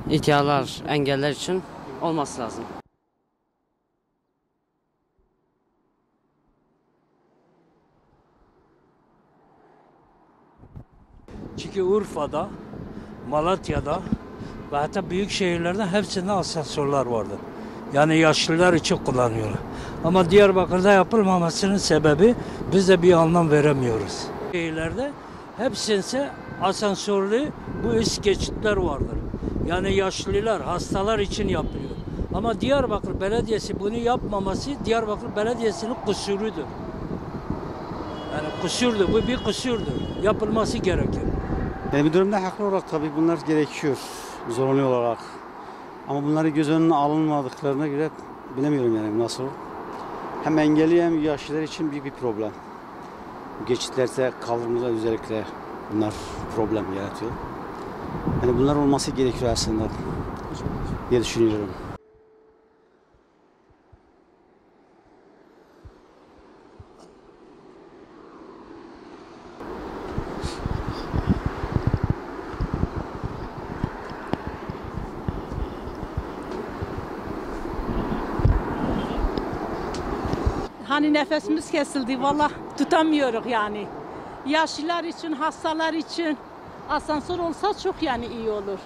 ihtiyarlar, engeller için olması lazım. Çünkü Urfa'da, Malatya'da ve hatta büyük şehirlerde hepsinde asansörler vardır. Yani yaşlılar için kullanıyorlar. Ama Diyarbakır'da yapılmamasının sebebi biz de bir anlam veremiyoruz. Şehirlerde hepsinde asansörlü bu üst geçitler vardır. Yani yaşlılar, hastalar için yapılıyor. Ama Diyarbakır Belediyesi bunu yapmaması Diyarbakır Belediyesi'nin kusurudur. Yani kusurdur, bu bir kusurdur. Yapılması gerekiyor. Yani bir durumda haklı olarak tabii bunlar gerekiyor, zorunlu olarak. Ama bunları göz önüne alınmadıklarına göre bilemiyorum yani nasıl. Hem engelli hem yaşlılar için büyük bir problem. Bu geçitlerde kaldırımda özellikle bunlar problem yaratıyor. Yani bunlar olması gerekiyor aslında diye düşünüyorum. Hani nefesimiz kesildi, vallahi tutamıyoruz yani. Yaşlılar için, hastalar için asansör olsa çok yani iyi olur.